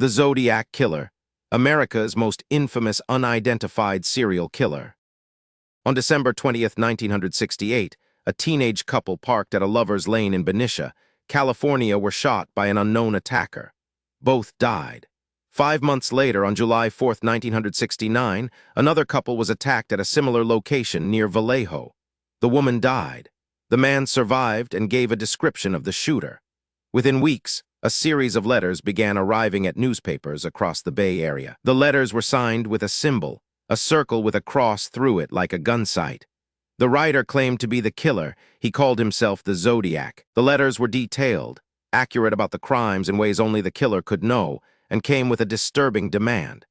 The Zodiac Killer, America's most infamous unidentified serial killer. On December 20th, 1968, a teenage couple parked at a lover's lane in Benicia, California, were shot by an unknown attacker. Both died. 5 months later, on July 4th, 1969, another couple was attacked at a similar location near Vallejo. The woman died. The man survived and gave a description of the shooter. Within weeks, a series of letters began arriving at newspapers across the Bay Area. The letters were signed with a symbol, a circle with a cross through it like a gun sight. The writer claimed to be the killer. He called himself the Zodiac. The letters were detailed, accurate about the crimes in ways only the killer could know, and came with a disturbing demand.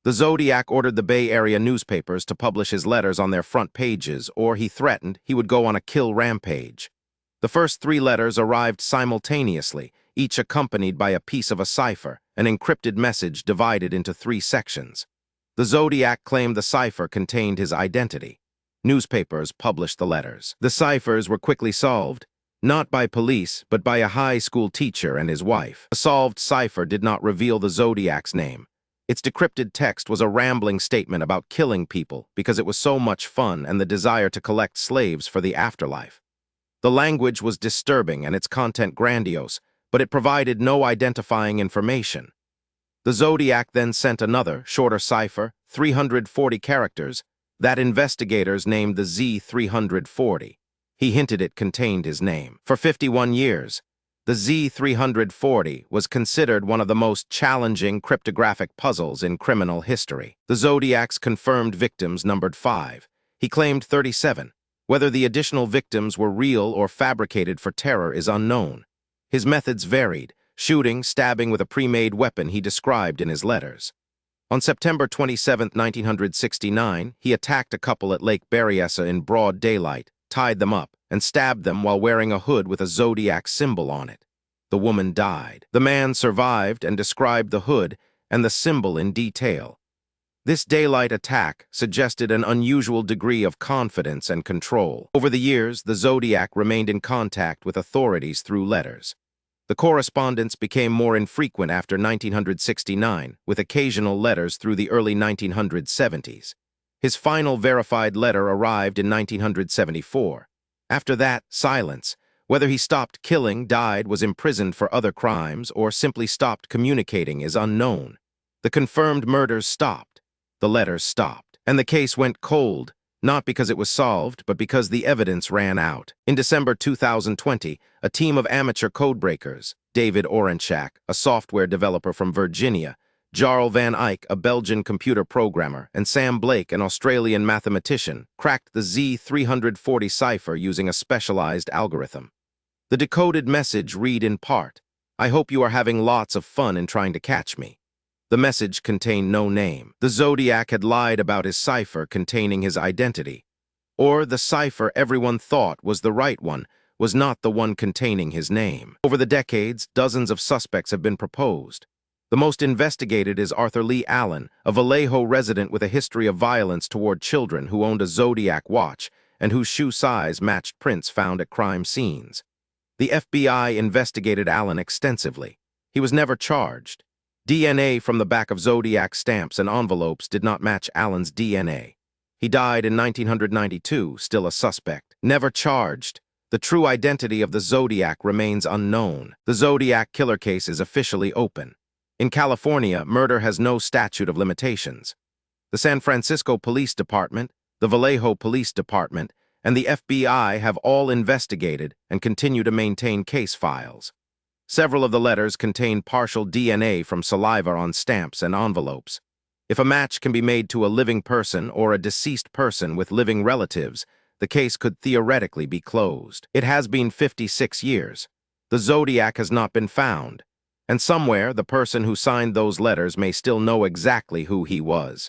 The Zodiac ordered the Bay Area newspapers to publish his letters on their front pages, or he threatened he would go on a kill rampage. The first 3 letters arrived simultaneously, each accompanied by a piece of a cipher, an encrypted message divided into 3 sections. The Zodiac claimed the cipher contained his identity. Newspapers published the letters. The ciphers were quickly solved, not by police, but by a high school teacher and his wife. The solved cipher did not reveal the Zodiac's name. Its decrypted text was a rambling statement about killing people because it was so much fun and the desire to collect slaves for the afterlife. The language was disturbing and its content grandiose, but it provided no identifying information. The Zodiac then sent another, shorter cipher, 340 characters, that investigators named the Z340. He hinted it contained his name. For 51 years, the Z340 was considered one of the most challenging cryptographic puzzles in criminal history. The Zodiac's confirmed victims numbered 5. He claimed 37. Whether the additional victims were real or fabricated for terror is unknown. His methods varied, shooting, stabbing with a pre-made weapon he described in his letters. On September 27, 1969, he attacked a couple at Lake Berryessa in broad daylight, tied them up, and stabbed them while wearing a hood with a Zodiac symbol on it. The woman died. The man survived and described the hood and the symbol in detail. This daylight attack suggested an unusual degree of confidence and control. Over the years, the Zodiac remained in contact with authorities through letters. The correspondence became more infrequent after 1969, with occasional letters through the early 1970s. His final verified letter arrived in 1974. After that, silence. Whether he stopped killing, died, was imprisoned for other crimes, or simply stopped communicating is unknown. The confirmed murders stopped. The letters stopped. And the case went cold, not because it was solved, but because the evidence ran out. In December 2020, a team of amateur codebreakers, David Orenchak, a software developer from Virginia, Jarl Van Eyck, a Belgian computer programmer, and Sam Blake, an Australian mathematician, cracked the Z340 cipher using a specialized algorithm. The decoded message read in part, "I hope you are having lots of fun in trying to catch me." The message contained no name. The Zodiac had lied about his cipher containing his identity. Or the cipher everyone thought was the right one was not the one containing his name. Over the decades, dozens of suspects have been proposed. The most investigated is Arthur Lee Allen, a Vallejo resident with a history of violence toward children who owned a Zodiac watch and whose shoe size matched prints found at crime scenes. The FBI investigated Allen extensively. He was never charged. DNA from the back of Zodiac stamps and envelopes did not match Allen's DNA. He died in 1992, still a suspect. Never charged. The true identity of the Zodiac remains unknown. The Zodiac Killer case is officially open. In California, murder has no statute of limitations. The San Francisco Police Department, the Vallejo Police Department, and the FBI have all investigated and continue to maintain case files. Several of the letters contain partial DNA from saliva on stamps and envelopes. If a match can be made to a living person or a deceased person with living relatives, the case could theoretically be closed. It has been 56 years. The Zodiac has not been found, and somewhere the person who signed those letters may still know exactly who he was.